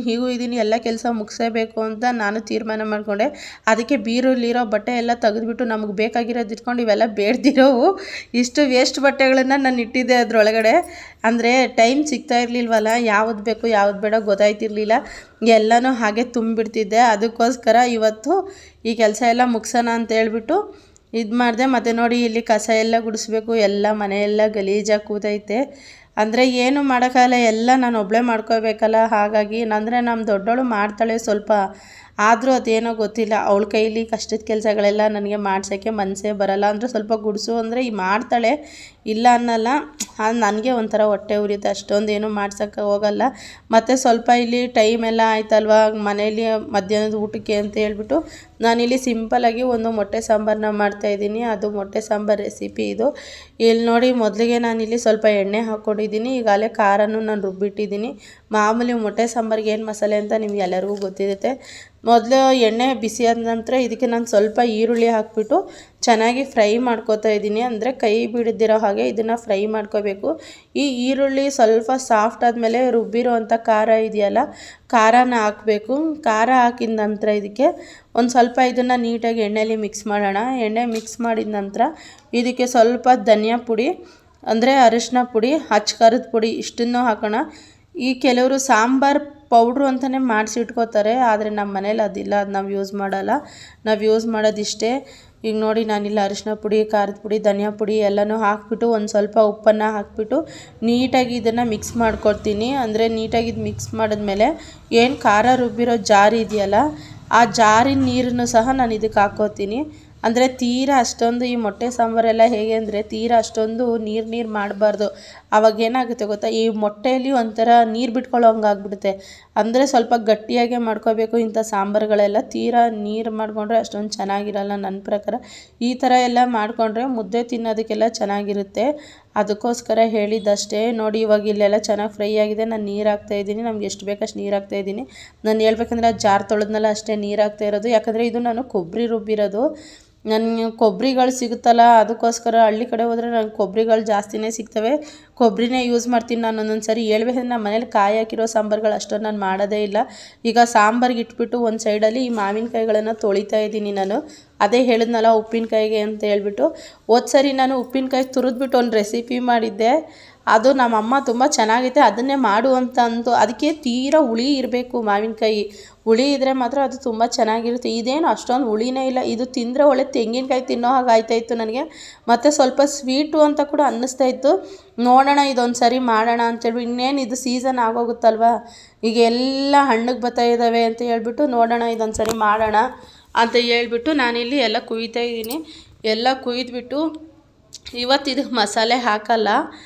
[SPEAKER 1] ಹೀಗೂ ಇದ್ದೀನಿ, ಎಲ್ಲ ಕೆಲಸ ಮುಗಿಸಬೇಕು ಅಂತ ನಾನು ತೀರ್ಮಾನ ಮಾಡಿಕೊಂಡೆ. ಅದಕ್ಕೆ ಬೀರುಲಿರೋ ಬಟ್ಟೆ ಎಲ್ಲ ತೆಗೆದುಬಿಟ್ಟು ನಮಗೆ ಬೇಕಾಗಿರೋದು ಇಟ್ಕೊಂಡು ಇವೆಲ್ಲ ಬೇಡದಿರೋವು ಇಷ್ಟು ವೇಸ್ಟ್ ಬಟ್ಟೆಗಳನ್ನು ನಾನು ಇಟ್ಟಿದ್ದೆ ಅದರೊಳಗಡೆ. ಅಂದರೆ ಟೈಮ್ ಸಿಗ್ತಾ ಇರಲಿಲ್ವಲ್ಲ, ಯಾವುದು ಬೇಕು ಯಾವುದು ಬೇಡ ಗೊತ್ತಾಯ್ತಿರ್ಲಿಲ್ಲ, ಎಲ್ಲನೂ ಹಾಗೆ ತುಂಬಿಡ್ತಿದ್ದೆ. ಅದಕ್ಕೋಸ್ಕರ ಇವತ್ತು ಈ ಕೆಲಸ ಎಲ್ಲ ಮುಗಿಸೋಣ ಅಂತ ಹೇಳ್ಬಿಟ್ಟು ಇದು ಮಾಡಿದೆ. ಮತ್ತು ನೋಡಿ ಇಲ್ಲಿ ಕಸ ಎಲ್ಲ ಗುಡಿಸ್ಬೇಕು, ಎಲ್ಲ ಮನೆಯೆಲ್ಲ ಗಲೀಜಾಗಿ ಕೂತೈತೆ. ಅಂದರೆ ಏನು ಮಾಡೋಕ್ಕಾಗಲ್ಲ, ಎಲ್ಲ ನಾನು ಒಬ್ಬಳೇ ಮಾಡ್ಕೋಬೇಕಲ್ಲ. ಹಾಗಾಗಿ ಅಂದರೆ ನಮ್ಮ ದೊಡ್ಡವಳು ಮಾಡ್ತಾಳೆ ಸ್ವಲ್ಪ, ಆದರೂ ಅದೇನೋ ಗೊತ್ತಿಲ್ಲ, ಅವಳ ಕೈಲಿ ಕಷ್ಟದ ಕೆಲಸಗಳೆಲ್ಲ ನನಗೆ ಮಾಡ್ಸೋಕ್ಕೆ ಮನಸ್ಸೇ ಬರಲ್ಲ. ಅಂದರೆ ಸ್ವಲ್ಪ ಗುಡಿಸು ಅಂದರೆ ಮಾಡ್ತಾಳೆ, ಇಲ್ಲ ಅನ್ನಲ್ಲ, ನನಗೆ ಒಂಥರ ಹೊಟ್ಟೆ ಉರಿಯುತ್ತೆ, ಅಷ್ಟೊಂದೇನು ಮಾಡ್ಸೋಕ್ಕೆ ಹೋಗಲ್ಲ. ಮತ್ತು ಸ್ವಲ್ಪ ಇಲ್ಲಿ ಟೈಮೆಲ್ಲ ಆಯ್ತಲ್ವ ಮನೇಲಿ ಮಧ್ಯಾಹ್ನದ ಊಟಕ್ಕೆ ಅಂತ ಹೇಳ್ಬಿಟ್ಟು ನಾನಿಲ್ಲಿ ಸಿಂಪಲಾಗಿ ಒಂದು ಮೊಟ್ಟೆ ಸಾಂಬಾರನ್ನ ಮಾಡ್ತಾಯಿದ್ದೀನಿ. ಅದು ಮೊಟ್ಟೆ ಸಾಂಬಾರು ರೆಸಿಪಿ ಇದು. ಇಲ್ಲಿ ನೋಡಿ ಮೊದಲಿಗೆ ನಾನಿಲ್ಲಿ ಸ್ವಲ್ಪ ಎಣ್ಣೆ ಹಾಕ್ಕೊಂಡಿದ್ದೀನಿ, ಈಗಾಗಲೇ ಖಾರನೂ ನಾನು ರುಬ್ಬಿಟ್ಟಿದ್ದೀನಿ. ಮಾಮೂಲಿ ಮೊಟ್ಟೆ ಸಾಂಬಾರಿಗೆ ಏನು ಮಸಾಲೆ ಅಂತ ನಿಮ್ಗೆ ಎಲ್ಲರಿಗೂ ಗೊತ್ತಿರುತ್ತೆ. ಮೊದಲು ಎಣ್ಣೆ ಬಿಸಿ ಆದ ನಂತರ ಇದಕ್ಕೆ ನಾನು ಸ್ವಲ್ಪ ಈರುಳ್ಳಿ ಹಾಕಿಬಿಟ್ಟು ಚೆನ್ನಾಗಿ ಫ್ರೈ ಮಾಡ್ಕೋತಾ ಇದ್ದೀನಿ. ಅಂದರೆ ಕೈ ಬಿಡದಿರೋ ಹಾಗೆ ಇದನ್ನು ಫ್ರೈ ಮಾಡ್ಕೋಬೇಕು. ಈ ಈರುಳ್ಳಿ ಸ್ವಲ್ಪ ಸಾಫ್ಟ್ ಆದಮೇಲೆ ರುಬ್ಬಿರೋ ಅಂಥ ಖಾರ ಇದೆಯಲ್ಲ, ಖಾರನ ಹಾಕಬೇಕು. ಖಾರ ಹಾಕಿದ ನಂತರ ಇದಕ್ಕೆ ಒಂದು ಸ್ವಲ್ಪ ಇದನ್ನು ನೀಟಾಗಿ ಎಣ್ಣೆಯಲ್ಲಿ ಮಿಕ್ಸ್ ಮಾಡೋಣ. ಎಣ್ಣೆ ಮಿಕ್ಸ್ ಮಾಡಿದ ನಂತರ ಇದಕ್ಕೆ ಸ್ವಲ್ಪ ಧನಿಯಾ ಪುಡಿ, ಅಂದರೆ ಅರಿಶಿನ ಪುಡಿ, ಅಚ್ಚ ಖಾರದ ಪುಡಿ ಇಷ್ಟನ್ನು ಹಾಕೋಣ. ಈ ಕೆಲವರು ಸಾಂಬಾರು ಪೌಡ್ರು ಅಂತಲೇ ಮಾಡಿಸಿಟ್ಕೋತಾರೆ, ಆದರೆ ನಮ್ಮ ಮನೇಲಿ ಅದಿಲ್ಲ, ಅದು ನಾವು ಯೂಸ್ ಮಾಡಲ್ಲ. ನಾವು ಯೂಸ್ ಮಾಡೋದಿಷ್ಟೇ. ಈಗ ನೋಡಿ ನಾನಿಲ್ಲ ಅರಿಶಿನ ಪುಡಿ, ಖಾರದ ಪುಡಿ, ಧನಿಯಾ ಪುಡಿ ಎಲ್ಲನೂ ಹಾಕಿಬಿಟ್ಟು ಒಂದು ಸ್ವಲ್ಪ ಉಪ್ಪನ್ನು ಹಾಕಿಬಿಟ್ಟು ನೀಟಾಗಿ ಇದನ್ನು ಮಿಕ್ಸ್ ಮಾಡ್ಕೊಡ್ತೀನಿ. ಅಂದರೆ ನೀಟಾಗಿ ಇದು ಮಿಕ್ಸ್ ಮಾಡಿದ್ಮೇಲೆ ಏನು ಖಾರ ರುಬ್ಬಿರೋ ಜಾರ್ ಇದೆಯಲ್ಲ, ಆ ಜಾರಿನ ನೀರನ್ನು ಸಹ ನಾನು ಇದಕ್ಕೆ ಹಾಕ್ಕೋತೀನಿ. ಅಂದರೆ ತೀರಾ ಅಷ್ಟೊಂದು ಈ ಮೊಟ್ಟೆ ಸಾಂಬಾರೆಲ್ಲ ಹೇಗೆ ಅಂದರೆ ತೀರಾ ಅಷ್ಟೊಂದು ನೀರು ಮಾಡಬಾರ್ದು. ಆವಾಗ ಏನಾಗುತ್ತೆ ಗೊತ್ತಾ, ಈ ಮೊಟ್ಟೆಯಲ್ಲಿ ಒಂಥರ ನೀರು ಬಿಟ್ಕೊಳ್ಳೋ ಹಂಗೆ ಆಗ್ಬಿಡುತ್ತೆ. ಅಂದರೆ ಸ್ವಲ್ಪ ಗಟ್ಟಿಯಾಗೆ ಮಾಡ್ಕೋಬೇಕು ಇಂಥ ಸಾಂಬಾರುಗಳೆಲ್ಲ. ತೀರಾ ನೀರು ಮಾಡಿಕೊಂಡ್ರೆ ಅಷ್ಟೊಂದು ಚೆನ್ನಾಗಿರಲ್ಲ ನನ್ನ ಪ್ರಕಾರ. ಈ ಥರ ಎಲ್ಲ ಮಾಡಿಕೊಂಡ್ರೆ ಮುದ್ದೆ ತಿನ್ನೋದಕ್ಕೆಲ್ಲ ಚೆನ್ನಾಗಿರುತ್ತೆ. ಅದಕ್ಕೋಸ್ಕರ ಹೇಳಿದ್ದಷ್ಟೇ. ನೋಡಿ ಇವಾಗ ಇಲ್ಲೆಲ್ಲ ಚೆನ್ನಾಗಿ ಫ್ರೈ ಆಗಿದೆ. ನಾನು ನೀರು ಹಾಕ್ತಾಯಿದ್ದೀನಿ, ನಮ್ಗೆ ಎಷ್ಟು ಬೇಕಷ್ಟು ನೀರು ಹಾಕ್ತಾಯಿದ್ದೀನಿ. ನಾನು ಹೇಳ್ಬೇಕಂದ್ರೆ ಆ ಜಾರ್ ತೊಳೆದ್ನಲ್ಲ ಅಷ್ಟೇ ನೀರು ಹಾಕ್ತಾ ಇರೋದು. ಯಾಕಂದರೆ ಇದು ನಾನು ಕೊಬ್ಬರಿ ರುಬ್ಬಿರೋದು. ನನ್ನ ಕೊಬ್ಬರಿಗಳು ಸಿಗುತ್ತಲ್ಲ, ಅದಕ್ಕೋಸ್ಕರ ಹಳ್ಳಿ ಕಡೆ ಹೋದರೆ ನಂಗೆ ಕೊಬ್ಬರಿಗಳು ಜಾಸ್ತಿನೇ ಸಿಗ್ತವೆ. ಕೊಬ್ಬರಿನೇ ಯೂಸ್ ಮಾಡ್ತೀನಿ ನಾನು. ಒಂದೊಂದು ಸರಿ ಹೇಳ್ಬೇಕಂದ್ರೆ ನಮ್ಮ ಮನೇಲಿ ಕಾಯಿ ಹಾಕಿರೋ ಸಾಂಬಾರುಗಳು ಅಷ್ಟೊಂದು ನಾನು ಮಾಡೋದೇ ಇಲ್ಲ. ಈಗ ಸಾಂಬಾರಿಗೆ ಇಟ್ಬಿಟ್ಟು ಒಂದು ಸೈಡಲ್ಲಿ ಈ ಮಾವಿನಕಾಯಿಗಳನ್ನು ತೊಳಿತಾ ಇದ್ದೀನಿ ನಾನು. ಅದೇ ಹೇಳಿದ್ನಲ್ಲ ಉಪ್ಪಿನಕಾಯಿಗೆ ಅಂತ ಹೇಳ್ಬಿಟ್ಟು. ಹೋದ ಸರಿ ನಾನು ಉಪ್ಪಿನಕಾಯಿ ತುರಿದ್ಬಿಟ್ಟು ಒಂದು ರೆಸಿಪಿ ಮಾಡಿದ್ದೆ. ಅದು ನಮ್ಮಮ್ಮ ತುಂಬ ಚೆನ್ನಾಗೈತೆ ಅದನ್ನೇ ಮಾಡು ಅಂತ ಅಂದು. ಅದಕ್ಕೆ ತೀರಾ ಹುಳಿ ಇರಬೇಕು ಮಾವಿನಕಾಯಿ. ಹುಳಿ ಇದ್ದರೆ ಮಾತ್ರ ಅದು ತುಂಬ ಚೆನ್ನಾಗಿರುತ್ತೆ. ಇದೇನು ಅಷ್ಟೊಂದು ಹುಳಿನೇ ಇಲ್ಲ. ಇದು ತಿಂದರೆ ಒಳ್ಳೆ ತೆಂಗಿನಕಾಯಿ ತಿನ್ನೋ ಹಾಗೆ ಆಯ್ತಾಯಿತ್ತು ನನಗೆ. ಮತ್ತು ಸ್ವಲ್ಪ ಸ್ವೀಟು ಅಂತ ಕೂಡ ಅನ್ನಿಸ್ತಾಯಿತ್ತು. ನೋಡೋಣ ಇದೊಂದು ಸರಿ ಮಾಡೋಣ ಅಂತೇಳಿ. ಇನ್ನೇನು ಇದು ಸೀಸನ್ ಆಗೋಗುತ್ತಲ್ವ, ಈಗ ಎಲ್ಲ ಹಣ್ಣಿಗೆ ಬರ್ತಾ ಇದ್ದಾವೆ ಅಂತ ಹೇಳ್ಬಿಟ್ಟು ನೋಡೋಣ ಇದೊಂದು ಸರಿ ಮಾಡೋಣ ಅಂತ ಹೇಳ್ಬಿಟ್ಟು ನಾನಿಲ್ಲಿ ಎಲ್ಲ ಕುಯ್ತಾ ಇದ್ದೀನಿ. ಎಲ್ಲ ಕುಯ್ದುಬಿಟ್ಟು ಇವತ್ತು ಇದಕ್ಕೆ ಮಸಾಲೆ ಹಾಕಲ್ಲ.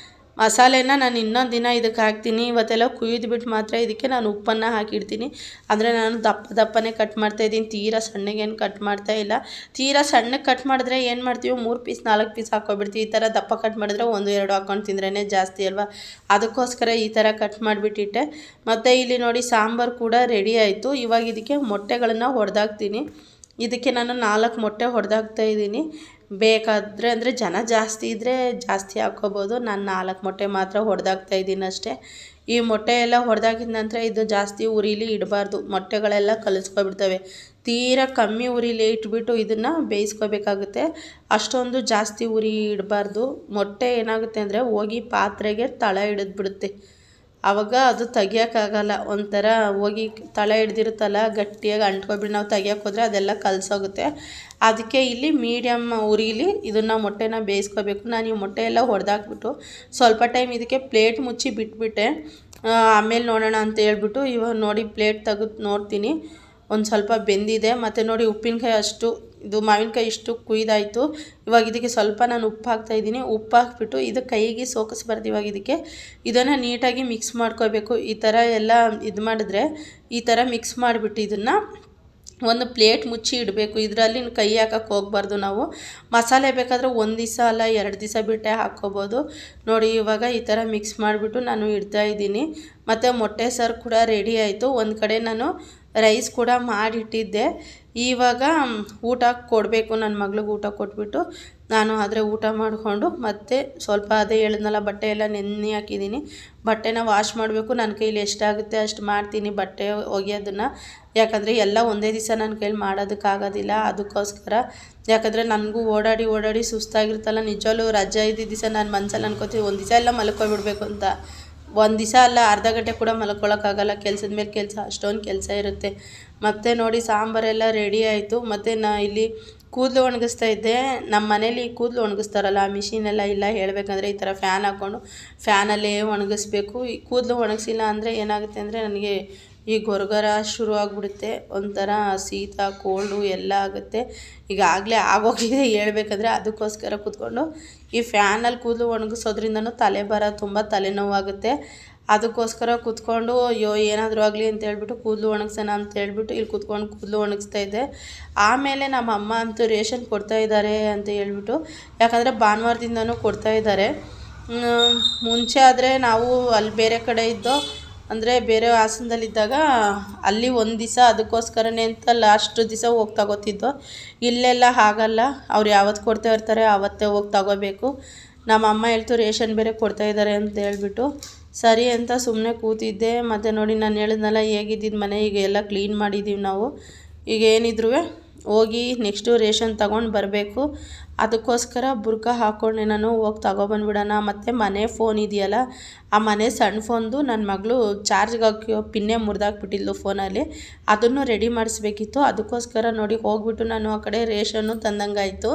[SPEAKER 1] ಮಸಾಲೆನ ನಾನು ಇನ್ನೊಂದು ದಿನ ಇದಕ್ಕೆ ಹಾಕ್ತೀನಿ. ಇವತ್ತೆಲ್ಲ ಕುಯ್ದುಬಿಟ್ಟು ಮಾತ್ರ ಇದಕ್ಕೆ ನಾನು ಉಪ್ಪನ್ನು ಹಾಕಿಡ್ತೀನಿ. ಅಂದರೆ ನಾನು ದಪ್ಪನೇ ಕಟ್ ಮಾಡ್ತಾಯಿದ್ದೀನಿ, ತೀರಾ ಸಣ್ಣಗೇನು ಕಟ್ ಮಾಡ್ತಾಯಿಲ್ಲ. ತೀರಾ ಸಣ್ಣಗೆ ಕಟ್ ಮಾಡಿದ್ರೆ ಏನು ಮಾಡ್ತೀವಿ, 3 ಪೀಸ್ 4 ಪೀಸ್ ಹಾಕ್ಕೊಬಿಡ್ತೀವಿ. ಈ ಥರ ದಪ್ಪ ಕಟ್ ಮಾಡಿದ್ರೆ 1-2 ಹಾಕ್ಕೊಂಡು ತಿಂದ್ರೇ ಜಾಸ್ತಿ ಅಲ್ವಾ. ಅದಕ್ಕೋಸ್ಕರ ಈ ಥರ ಕಟ್ ಮಾಡಿಬಿಟ್ಟಿಟ್ಟೆ. ಮತ್ತು ಇಲ್ಲಿ ನೋಡಿ ಸಾಂಬಾರು ಕೂಡ ರೆಡಿ ಆಯಿತು. ಇವಾಗ ಇದಕ್ಕೆ ಮೊಟ್ಟೆಗಳನ್ನು ಹೊಡೆದಾಕ್ತೀನಿ. ಇದಕ್ಕೆ ನಾನು 4 ಮೊಟ್ಟೆ ಹೊಡೆದಾಕ್ತಾಯಿದ್ದೀನಿ. ಬೇಕಾದರೆ ಅಂದರೆ ಜನ ಜಾಸ್ತಿ ಇದ್ದರೆ ಜಾಸ್ತಿ ಹಾಕ್ಕೋಬೋದು. ನಾನು 4 ಮೊಟ್ಟೆ ಮಾತ್ರ ಹೊಡೆದಾಕ್ತಾಯಿದ್ದೀನಿ ಅಷ್ಟೇ. ಈ ಮೊಟ್ಟೆ ಎಲ್ಲ ಹೊಡೆದಾಕಿದ ನಂತರ ಇದು ಜಾಸ್ತಿ ಉರಿಲಿ ಇಡಬಾರ್ದು, ಮೊಟ್ಟೆಗಳೆಲ್ಲ ಕಲಿಸ್ಕೊಬಿಡ್ತವೆ. ತೀರಾ ಕಮ್ಮಿ ಉರಿಲಿ ಇಟ್ಬಿಟ್ಟು ಇದನ್ನು ಬೇಯಿಸ್ಕೋಬೇಕಾಗುತ್ತೆ. ಅಷ್ಟೊಂದು ಜಾಸ್ತಿ ಉರಿ ಇಡಬಾರ್ದು. ಮೊಟ್ಟೆ ಏನಾಗುತ್ತೆ ಅಂದರೆ ಹೋಗಿ ಪಾತ್ರೆಗೆ ತಳ ಹಿಡಿದ್ಬಿಡುತ್ತೆ. ಆವಾಗ ಅದು ತೆಗಿಯೋಕ್ಕಾಗಲ್ಲ. ಒಂಥರ ಹೋಗಿ ತಳ ಹಿಡ್ದಿರುತ್ತಲ್ಲ ಗಟ್ಟಿಯಾಗಿ ಅಂಟ್ಕೊಬಿಟ್ಟು ನಾವು ತೆಗಿಯೋಕೆ ಹೋದರೆ ಅದೆಲ್ಲ ಕಲಸೋಗುತ್ತೆ. ಅದಕ್ಕೆ ಇಲ್ಲಿ ಮೀಡಿಯಮ್ ಉರಿಲಿ ಇದನ್ನು ಮೊಟ್ಟೆನ ಬೇಯಿಸ್ಕೋಬೇಕು. ನಾನು ಈ ಮೊಟ್ಟೆ ಎಲ್ಲ ಹೊಡೆದಾಕ್ಬಿಟ್ಟು ಸ್ವಲ್ಪ ಟೈಮ್ ಇದಕ್ಕೆ ಪ್ಲೇಟ್ ಮುಚ್ಚಿ ಬಿಟ್ಬಿಟ್ಟೆ. ಆಮೇಲೆ ನೋಡೋಣ ಅಂತ ಹೇಳ್ಬಿಟ್ಟು ಇವಾಗ ನೋಡಿ ಪ್ಲೇಟ್ ತೆಗೆದು ನೋಡ್ತೀನಿ, ಒಂದು ಸ್ವಲ್ಪ ಬೆಂದಿದೆ. ಮತ್ತು ನೋಡಿ ಉಪ್ಪಿನಕಾಯಿ ಅಷ್ಟು, ಇದು ಮಾವಿನಕಾಯಿ ಇಷ್ಟು ಕುಯ್ದಾಯಿತು. ಇವಾಗ ಇದಕ್ಕೆ ಸ್ವಲ್ಪ ನಾನು ಉಪ್ಪು ಹಾಕ್ತಾಯಿದ್ದೀನಿ. ಉಪ್ಪು ಹಾಕ್ಬಿಟ್ಟು ಇದು ಕೈಗೆ ಸೋಕಿಸ್ಬಾರ್ದು. ಇವಾಗ ಇದನ್ನು ನೀಟಾಗಿ ಮಿಕ್ಸ್ ಮಾಡ್ಕೋಬೇಕು. ಈ ಥರ ಎಲ್ಲ ಇದು ಮಾಡಿದ್ರೆ ಈ ಥರ ಮಿಕ್ಸ್ ಮಾಡಿಬಿಟ್ಟು ಇದನ್ನು ಒಂದು ಪ್ಲೇಟ್ ಮುಚ್ಚಿ ಇಡಬೇಕು. ಇದರಲ್ಲಿ ಕೈ ಹಾಕಕ್ಕೆ ಹೋಗ್ಬಾರ್ದು ನಾವು. ಮಸಾಲೆ ಬೇಕಾದರೆ 1 ದಿವಸ ಅಲ್ಲ 2 ದಿವಸ ಬಿಟ್ಟೆ ಹಾಕ್ಕೋಬೋದು. ನೋಡಿ ಇವಾಗ ಈ ಥರ ಮಿಕ್ಸ್ ಮಾಡಿಬಿಟ್ಟು ನಾನು ಇಡ್ತಾಯಿದ್ದೀನಿ. ಮತ್ತು ಮೊಟ್ಟೆ ಸಾರು ಕೂಡ ರೆಡಿ ಆಯಿತು. ಒಂದು ಕಡೆ ನಾನು ರೈಸ್ ಕೂಡ ಮಾಡಿಟ್ಟಿದ್ದೆ. ಇವಾಗ ಊಟ ಕೊಡಬೇಕು. ನನ್ನ ಮಗಳಿಗೆ ಊಟ ಕೊಟ್ಬಿಟ್ಟು ನಾನು ಆದರೆ ಊಟ ಮಾಡಿಕೊಂಡು ಮತ್ತೆ ಸ್ವಲ್ಪ ಅದೇ ಹೇಳಿದ್ನಲ್ಲ ಬಟ್ಟೆ ಎಲ್ಲ ನೆನೆ ಹಾಕಿದ್ದೀನಿ. ಬಟ್ಟೆನ ವಾಶ್ ಮಾಡಬೇಕು. ನನ್ನ ಕೈಲಿ ಎಷ್ಟಾಗುತ್ತೆ ಅಷ್ಟು ಮಾಡ್ತೀನಿ ಬಟ್ಟೆ ಒಗೆಯೋದನ್ನು. ಯಾಕಂದರೆ ಎಲ್ಲ ಒಂದೇ ದಿವಸ ನನ್ನ ಕೈಲಿ ಮಾಡೋದಕ್ಕಾಗೋದಿಲ್ಲ. ಅದಕ್ಕೋಸ್ಕರ ಯಾಕಂದರೆ ನನಗೂ ಓಡಾಡಿ ಸುಸ್ತಾಗಿರ್ತಲ್ಲ. ನಿಜವಲ್ಲೂ ರಜೆ ಇದ್ದಿದ್ದ ದಿವಸ ನಾನು ಮನಸ್ಸಲ್ಲಿ ಅನ್ಕೋತೀನಿ ಒಂದು ದಿವಸ ಎಲ್ಲ ಮಲ್ಕೊಬಿಡ್ಬೇಕು ಅಂತ. ಒಂದು ದಿವಸ ಅಲ್ಲ, ಅರ್ಧ ಗಂಟೆ ಕೂಡ ಮಲ್ಕೊಳ್ಳೋಕ್ಕಾಗಲ್ಲ. ಕೆಲಸದ ಮೇಲೆ ಕೆಲಸ, ಅಷ್ಟೊಂದು ಕೆಲಸ ಇರುತ್ತೆ. ಮತ್ತು ನೋಡಿ ಸಾಂಬಾರೆಲ್ಲ ರೆಡಿ ಆಯಿತು. ಮತ್ತು ಇಲ್ಲಿ ಕೂದಲು ಒಣಗಿಸ್ತಾ ಇದ್ದೆ. ನಮ್ಮ ಮನೇಲಿ ಕೂದಲು ಒಣಗಿಸ್ತಾರಲ್ಲ, ಆ ಮಿಷಿನೆಲ್ಲ ಇಲ್ಲ. ಹೇಳಬೇಕಂದ್ರೆ ಈ ಥರ ಫ್ಯಾನ್ ಹಾಕ್ಕೊಂಡು ಫ್ಯಾನಲ್ಲೇ ಒಣಗಿಸ್ಬೇಕು. ಈ ಕೂದಲು ಒಣಗಿಸಿಲ್ಲ ಅಂದರೆ ಏನಾಗುತ್ತೆ ಅಂದರೆ ನನಗೆ ಈ ಗೊರಗರ ಶುರು ಆಗಿಬಿಡುತ್ತೆ. ಒಂಥರ ಶೀತ ಕೋಲ್ಡು ಎಲ್ಲ ಆಗುತ್ತೆ. ಈಗಾಗಲೇ ಆಗೋಗಿದೆ ಹೇಳ್ಬೇಕಂದ್ರೆ. ಅದಕ್ಕೋಸ್ಕರ ಕೂತ್ಕೊಂಡು ಈ ಫ್ಯಾನಲ್ಲಿ ಕೂದಲು ಒಣಗಿಸೋದ್ರಿಂದನೂ ತಲೆಭಾರ, ತುಂಬ ತಲೆನೋವಾಗುತ್ತೆ. ಅದಕ್ಕೋಸ್ಕರ ಕೂತ್ಕೊಂಡು ಅಯ್ಯೋ ಏನಾದರೂ ಆಗಲಿ ಅಂತ ಹೇಳ್ಬಿಟ್ಟು ಕೂದಲು ಒಣಗಿಸೋಣ ಅಂತ ಹೇಳ್ಬಿಟ್ಟು ಇಲ್ಲಿ ಕೂತ್ಕೊಂಡು ಕೂದಲು ಒಣಗಿಸ್ತಾ ಇದ್ದೆ. ಆಮೇಲೆ ನಮ್ಮ ಅಮ್ಮ ಅಂತೂ ರೇಷನ್ ಕೊಡ್ತಾಯಿದ್ದಾರೆ ಅಂತ ಹೇಳ್ಬಿಟ್ಟು, ಯಾಕಂದರೆ ಭಾನುವಾರದಿಂದನೂ ಕೊಡ್ತಾಯಿದ್ದಾರೆ. ಮುಂಚೆ ಆದರೆ ನಾವು ಅಲ್ಲಿ ಬೇರೆ ಕಡೆ ಇದ್ದೋ, ಅಂದರೆ ಬೇರೆ ಹಾಸನದಲ್ಲಿದ್ದಾಗ ಅಲ್ಲಿ ಒಂದು ದಿವಸ ಅದಕ್ಕೋಸ್ಕರನೇ ಅಂತ ಲಾಸ್ಟ್ ದಿವಸ ಹೋಗಿ ತಗೋತಿದ್ದೋ. ಇಲ್ಲೆಲ್ಲ ಹಾಗಲ್ಲ, ಅವ್ರು ಯಾವತ್ತು ಕೊಡ್ತಾ ಇರ್ತಾರೆ ಆವತ್ತೇ ಹೋಗಿ ತಗೋಬೇಕು. ನಮ್ಮ ಅಮ್ಮ ಹೇಳ್ತು ರೇಷನ್ ಬೇರೆ ಕೊಡ್ತಾಯಿದ್ದಾರೆ ಅಂತ ಹೇಳ್ಬಿಟ್ಟು, ಸರಿ ಅಂತ ಸುಮ್ಮನೆ ಕೂತಿದ್ದೆ. ಮತ್ತು ನೋಡಿ ನಾನು ಹೇಳಿದ್ನಲ್ಲ ಹೇಗಿದ್ದಿದ್ದು ಮನೆ, ಈಗ ಎಲ್ಲ ಕ್ಲೀನ್ ಮಾಡಿದ್ದೀವಿ ನಾವು. ಈಗ ಏನಿದ್ರೂ ಹೋಗಿ ನೆಕ್ಸ್ಟು ರೇಷನ್ ತಗೊಂಡು ಬರಬೇಕು. ಅದಕ್ಕೋಸ್ಕರ ಬುರ್ಕ ಹಾಕ್ಕೊಂಡೆ ನಾನು, ಹೋಗಿ ತಗೊಬಂದ್ಬಿಡೋಣ. ಮತ್ತು ಮನೆ ಫೋನ್ ಇದೆಯಲ್ಲ, ಆ ಮನೆ ಸಣ್ಣ ಫೋನ್ದು ನನ್ನ ಮಗಳು ಚಾರ್ಜ್ಗೆ ಹಾಕಿ ಪಿನ್ನೇ ಮುರಿದಾಕ್ಬಿಟ್ಟಿದ್ಲು ಫೋನಲ್ಲಿ. ಅದನ್ನು ರೆಡಿ ಮಾಡಿಸ್ಬೇಕಿತ್ತು. ಅದಕ್ಕೋಸ್ಕರ ನೋಡಿ ಹೋಗ್ಬಿಟ್ಟು ನಾನು ಆ ಕಡೆ ರೇಷನ್ನು ತಂದಂಗಾಯಿತು.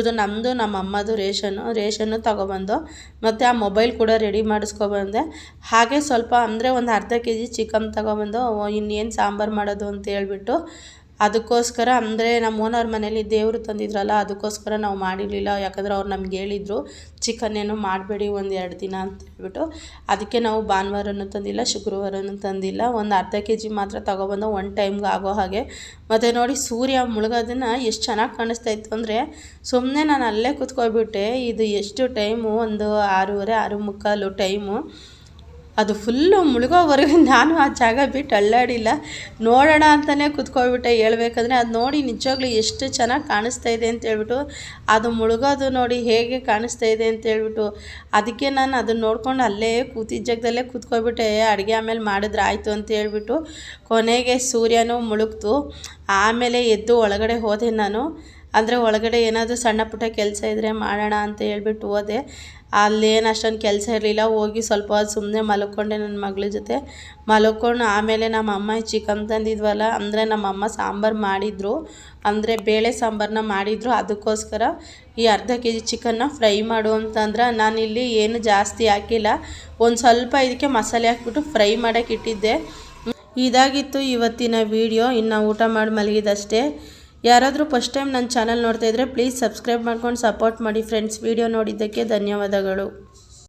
[SPEAKER 1] ಇದು ನಮ್ಮದು ನಮ್ಮ ಅಮ್ಮದು ರೇಷನ್ನು ತಗೊಬಂದು, ಮತ್ತು ಆ ಮೊಬೈಲ್ ಕೂಡ ರೆಡಿ ಮಾಡಿಸ್ಕೊಬಂದೆ. ಹಾಗೆ ಸ್ವಲ್ಪ ಅಂದರೆ ಒಂದು ಅರ್ಧ kg ಚಿಕನ್ ತಗೊಬಂದು ಇನ್ನೇನು ಸಾಂಬಾರು ಮಾಡೋದು ಅಂತ ಹೇಳ್ಬಿಟ್ಟು ಅದಕ್ಕೋಸ್ಕರ ಅಂದರೆ ನಮ್ಮ ಓನರ್ ಮನೇಲಿ ದೇವರು ತಂದಿದ್ರಲ್ಲ, ಅದಕ್ಕೋಸ್ಕರ ನಾವು ಮಾಡಿರಲಿಲ್ಲ. ಯಾಕಂದರೆ ಅವ್ರು ನಮ್ಗೆ ಹೇಳಿದರು ಚಿಕನ್ ಏನು ಮಾಡಬೇಡಿ 1-2 ದಿನ ಅಂತ ಹೇಳ್ಬಿಟ್ಟು. ಅದಕ್ಕೆ ನಾವು ಭಾನುವಾರನೂ ತಂದಿಲ್ಲ, ಶುಕ್ರವಾರನೂ ತಂದಿಲ್ಲ. ಒಂದು ಅರ್ಧ kg ಮಾತ್ರ ತೊಗೊಬಂದು 1 ಟೈಮ್ಗೆ ಆಗೋ ಹಾಗೆ. ಮತ್ತು ನೋಡಿ ಸೂರ್ಯ ಮುಳುಗೋದನ್ನು ಎಷ್ಟು ಚೆನ್ನಾಗಿ ಕಾಣಿಸ್ತಾ ಇತ್ತು ಅಂದರೆ ಸುಮ್ಮನೆ ನಾನು ಅಲ್ಲೇ ಕೂತ್ಕೊಬಿಟ್ಟೆ. ಇದು ಎಷ್ಟು ಟೈಮು, ಒಂದು 6:30 6:45 ಟೈಮು. ಅದು ಫುಲ್ಲು ಮುಳುಗೋವರೆಗೂ ನಾನು ಆ ಜಾಗ ಬಿಟ್ಟು ಅಲ್ಲಾಡಿಲ್ಲ. ನೋಡೋಣ ಅಂತಲೇ ಕೂತ್ಕೊಬಿಟ್ಟೆ ಹೇಳ್ಬೇಕಂದ್ರೆ. ಅದು ನೋಡಿ ನಿಜವಾಗ್ಲೂ ಎಷ್ಟು ಚೆನ್ನಾಗಿ ಕಾಣಿಸ್ತಾ ಇದೆ ಅಂತ ಹೇಳ್ಬಿಟ್ಟು, ಅದು ಮುಳುಗೋದು ನೋಡಿ ಹೇಗೆ ಕಾಣಿಸ್ತಾ ಇದೆ ಅಂತ ಹೇಳ್ಬಿಟ್ಟು, ಅದಕ್ಕೆ ನಾನು ಅದನ್ನು ನೋಡ್ಕೊಂಡು ಅಲ್ಲೇ ಕೂತಿದ್ದ ಜಾಗದಲ್ಲೇ ಕೂತ್ಕೊಬಿಟ್ಟೆ. ಅಡುಗೆ ಆಮೇಲೆ ಮಾಡಿದ್ರೆ ಆಯಿತು ಅಂತ ಹೇಳ್ಬಿಟ್ಟು. ಕೊನೆಗೆ ಸೂರ್ಯನೂ ಮುಳುಗ್ತು. ಆಮೇಲೆ ಎದ್ದು ಒಳಗಡೆ ಹೋದೆ ನಾನು. ಅಂದರೆ ಒಳಗಡೆ ಏನಾದರೂ ಸಣ್ಣ ಪುಟ್ಟ ಕೆಲಸ ಇದ್ದರೆ ಮಾಡೋಣ ಅಂತ ಹೇಳ್ಬಿಟ್ಟು ಹೋದೆ. ಅಲ್ಲೇನು ಅಷ್ಟೊಂದು ಕೆಲಸ ಇರಲಿಲ್ಲ. ಹೋಗಿ ಸ್ವಲ್ಪ ಹೊತ್ತು ಸುಮ್ಮನೆ ಮಲ್ಕೊಂಡೆ ನನ್ನ ಮಗಳ ಜೊತೆ. ಮಲ್ಕೊಂಡು ಆಮೇಲೆ ನಮ್ಮ ಅಮ್ಮ ಚಿಕನ್ ತಂದಿದ್ವಲ್ಲ, ಅಂದರೆ ನಮ್ಮ ಅಮ್ಮ ಸಾಂಬಾರು ಮಾಡಿದರು, ಅಂದರೆ ಬೇಳೆ ಸಾಂಬಾರನ್ನ ಮಾಡಿದರು. ಅದಕ್ಕೋಸ್ಕರ ಈ ಅರ್ಧ kg ಚಿಕನ್ನ ಫ್ರೈ ಮಾಡು ಅಂತಂದ್ರೆ ನಾನಿಲ್ಲಿ ಏನು ಜಾಸ್ತಿ ಹಾಕಿಲ್ಲ. ಒಂದು ಸ್ವಲ್ಪ ಇದಕ್ಕೆ ಮಸಾಲೆ ಹಾಕ್ಬಿಟ್ಟು ಫ್ರೈ ಮಾಡೋಕ್ಕೆ ಇಟ್ಟಿದ್ದೆ. ಇದಾಗಿತ್ತು ಇವತ್ತಿನ ವಿಡಿಯೋ. ಇನ್ನು ಊಟ ಮಾಡಿ ಮಲಗಿದಷ್ಟೇ. ಯಾರಾದರೂ ಫಸ್ಟ್ ಟೈಮ್ ನನ್ನ ಚಾನಲ್ ನೋಡ್ತಾಯಿದ್ರೆ ಪ್ಲೀಸ್ ಸಬ್ಸ್ಕ್ರೈಬ್ ಮಾಡ್ಕೊಂಡು ಸಪೋರ್ಟ್ ಮಾಡಿ ಫ್ರೆಂಡ್ಸ್. ವಿಡಿಯೋ ನೋಡಿದ್ದಕ್ಕೆ ಧನ್ಯವಾದಗಳು.